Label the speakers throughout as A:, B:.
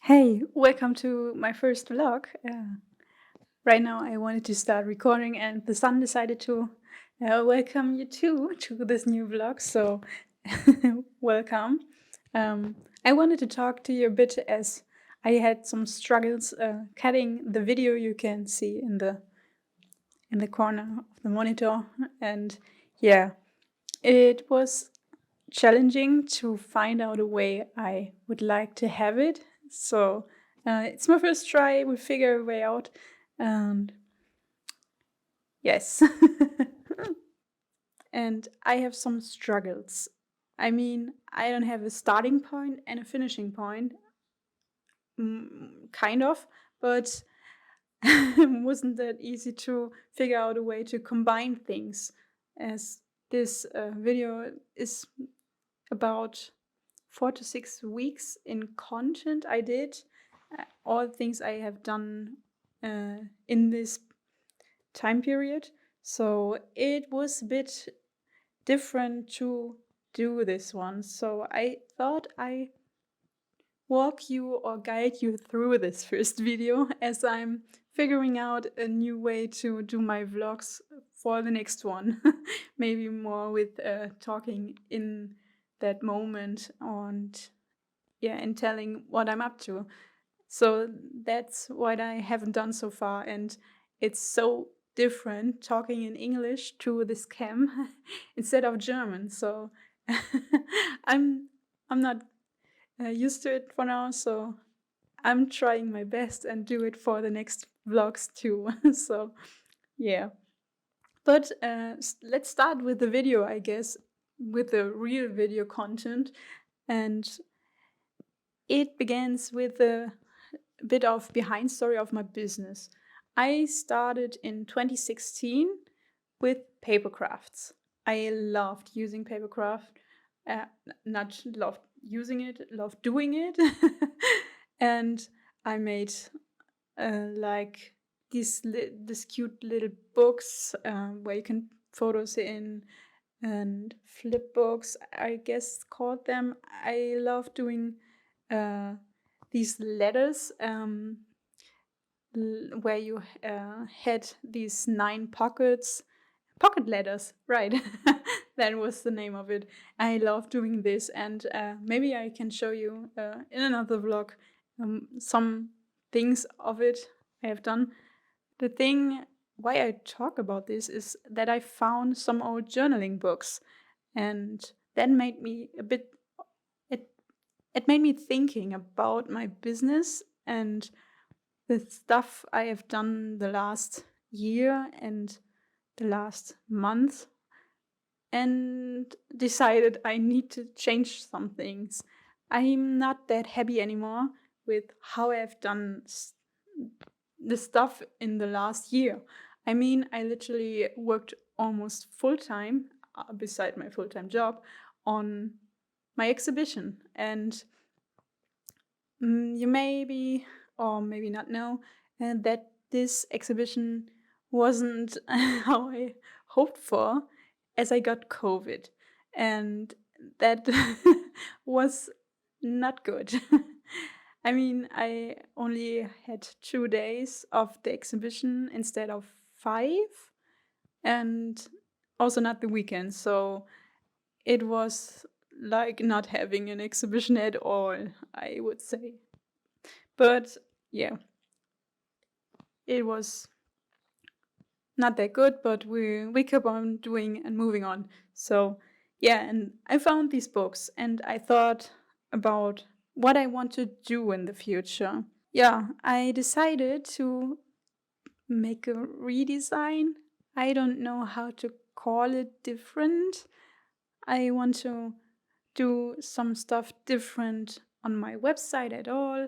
A: Hey, welcome to my first vlog. Right now, I wanted to start recording, and the sun decided to welcome you too to this new vlog. So, welcome. I wanted to talk to you a bit as I had some struggles cutting the video you can see in the corner of the monitor, and yeah, it was challenging to find out a way I would like to have it. So it's my first try. We'll figure a way out. And yes. And I have some struggles. I mean, I don't have a starting point and a finishing point, kind of, but wasn't that easy to figure out a way to combine things, as this video is about 4 to 6 weeks in content I did, all things I have done in this time period. So it was a bit different to do this one. So I thought I walk you or guide you through this first video as I'm figuring out a new way to do my vlogs for the next one. Maybe more with talking in that moment and and telling what I'm up to. So that's what I haven't done so far, and it's so different talking in English to this cam instead of German. So I'm I'm not used to it for now, so I'm trying my best and do it for the next vlogs too. So yeah, but let's start with the video, I guess, with the real video content, and it begins with a bit of behind story of my business. I started in 2016 with paper crafts. I loved using paper craft, not loved using it, loved doing it. And I made like this cute little books where you can photos in, and flip books, I guess called them. I love doing these letters where you had these 9 pockets. Pocket letters, right. That was the name of it. I love doing this, and maybe I can show you in another vlog some things of it I have done. The thing why I talk about this is that I found some old journaling books, and that made me a bit it it made me thinking about my business and the stuff I have done the last year and the last month, and decided I need to change some things. I'm not that happy anymore with how I've done the stuff in the last year. I mean, I literally worked almost full time, beside my full time job, on my exhibition. And you maybe or maybe not know that this exhibition wasn't how I hoped for, as I got COVID. And that was not good. I mean, I only had 2 days of the exhibition instead of 5, and also not the weekend. So it was like not having an exhibition at all, I would say. But yeah, it was not that good, but we kept on doing and moving on. So yeah, and I found these books and I thought about what I want to do in the future. Yeah, I decided to make a redesign. I don't know how to call it different. I want to do some stuff different on my website at all.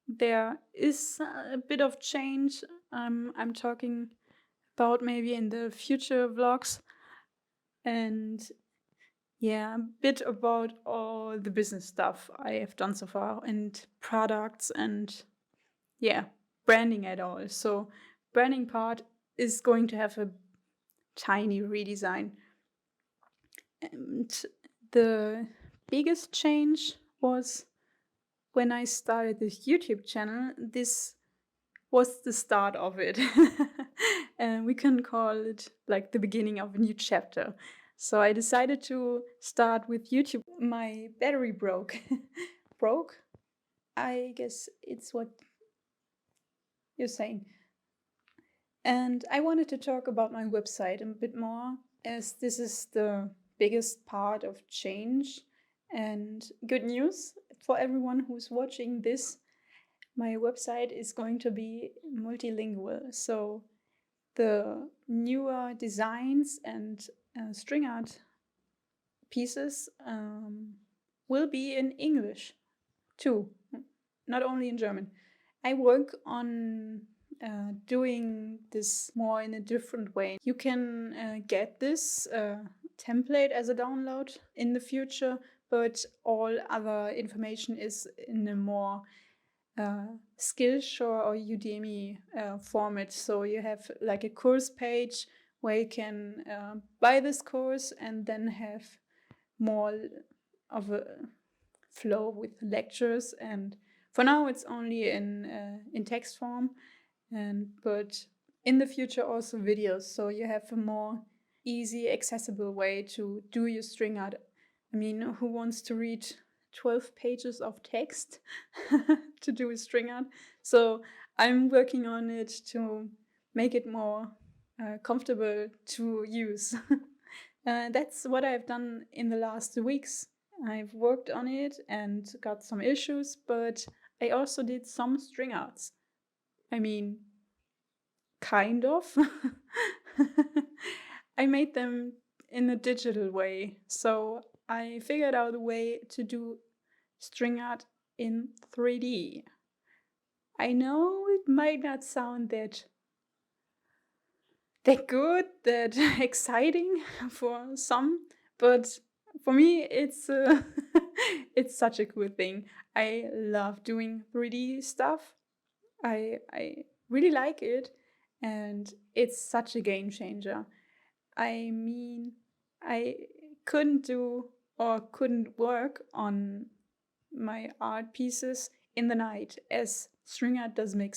A: There is a bit of change. I'm talking about maybe in the future vlogs, and yeah, a bit about all the business stuff I have done so far, and products, and yeah, branding at all. So branding part is going to have a tiny redesign. And the biggest change was when I started this YouTube channel, this was the start of it. And we can call it like the beginning of a new chapter. So I decided to start with YouTube. My battery broke. Broke? I guess it's what you're saying. And I wanted to talk about my website a bit more, as this is the biggest part of change. And good news for everyone who's watching this, my website is going to be multilingual. So the newer designs and string art pieces will be in English too, not only in German. I work on doing this more in a different way. You can get this template as a download in the future, but all other information is in a more Skillshare or Udemy format. So you have like a course page where you can buy this course and then have more of a flow with lectures. And for now, it's only in text form, but in the future also videos. So you have a more easy, accessible way to do your string art. I mean, who wants to read 12 pages of text to do a string art? So I'm working on it to make it more comfortable to use. That's what I've done in the last weeks. I've worked on it and got some issues, but I also did some string arts. I mean, kind of. I made them in a digital way. So I figured out a way to do string art in 3D. I know it might not sound that good, that exciting for some, but for me it's it's such a cool thing. I love doing 3D stuff. I really like it, and it's such a game changer. I mean, I couldn't do or couldn't work on my art pieces in the night, as string art does make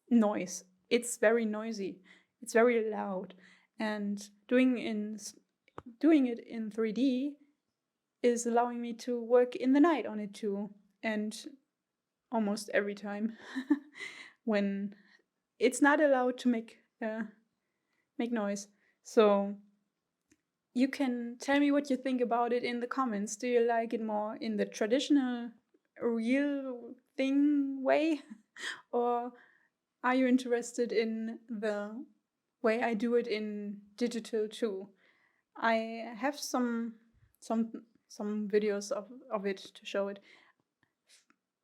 A: noise. It's very noisy. It's very loud, and doing it in 3D is allowing me to work in the night on it too, and almost every time when it's not allowed to make noise. So you can tell me what you think about it in the comments. Do you like it more in the traditional, real thing way, or are you interested in the way I do it in digital too? I have some videos of it to show it.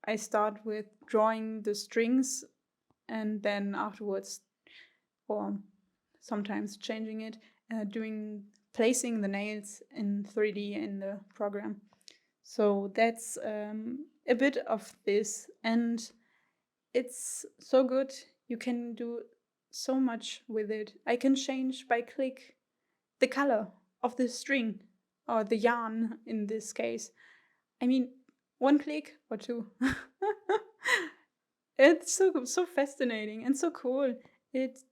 A: I start with drawing the strings and then afterwards, or sometimes changing it, placing the nails in 3D in the program. So that's a bit of this, and it's so good. You can do so much with it. I can change by click the color of the string or the yarn in this case. I mean, one click or two. It's so fascinating and so cool. It's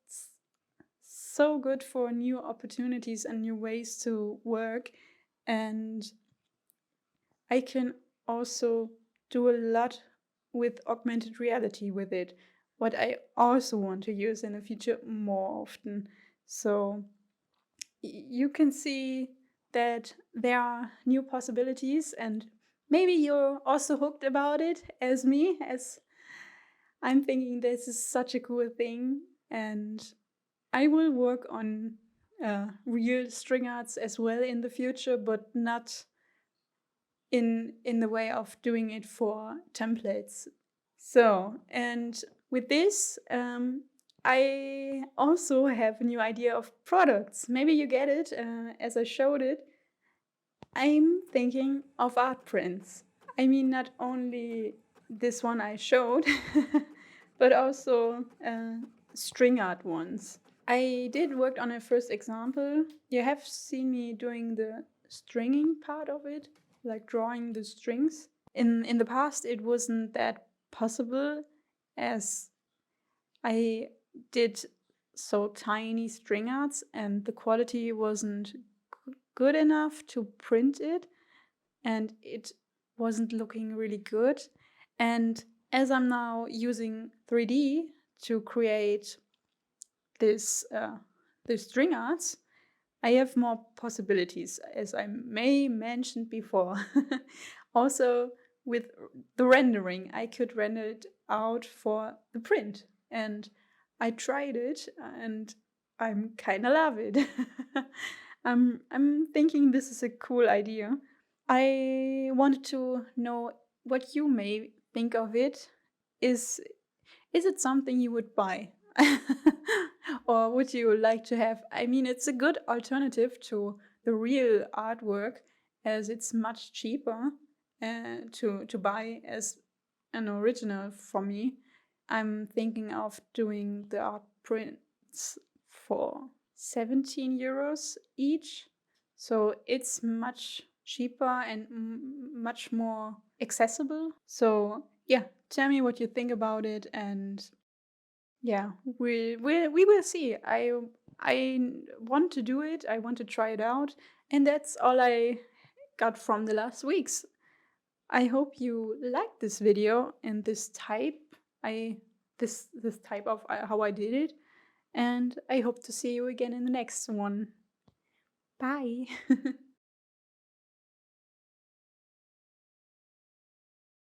A: so good for new opportunities and new ways to work, and I can also do a lot with augmented reality with it, what I also want to use in the future more often. So you can see that there are new possibilities, and maybe you're also hooked about it as me, as I'm thinking this is such a cool thing. And I will work on real string arts as well in the future, but not in the way of doing it for templates. So, and with this, I also have a new idea of products. Maybe you get it as I showed it. I'm thinking of art prints. I mean, not only this one I showed, but also string art ones. I did work on a first example. You have seen me doing the stringing part of it, like drawing the strings. In the past, it wasn't that possible, as I did so tiny string arts and the quality wasn't good enough to print it, and it wasn't looking really good. And as I'm now using 3D to create this this string arts, I have more possibilities, as I may mentioned before. Also, with the rendering, I could render it out for the print, and I tried it, and I'm kind of love it. I'm thinking this is a cool idea. I wanted to know what you may think of it. Is is it something you would buy? Or would you like to have? I mean, it's a good alternative to the real artwork, as it's much cheaper to buy as an original for me. I'm thinking of doing the art prints for 17 euros each. So it's much cheaper and much more accessible. So, yeah, tell me what you think about it, and yeah, we will see. I want to do it. I want to try it out, and that's all I got from the last weeks. I hope you liked this video and I this type of how I did it, and I hope to see you again in the next one. Bye.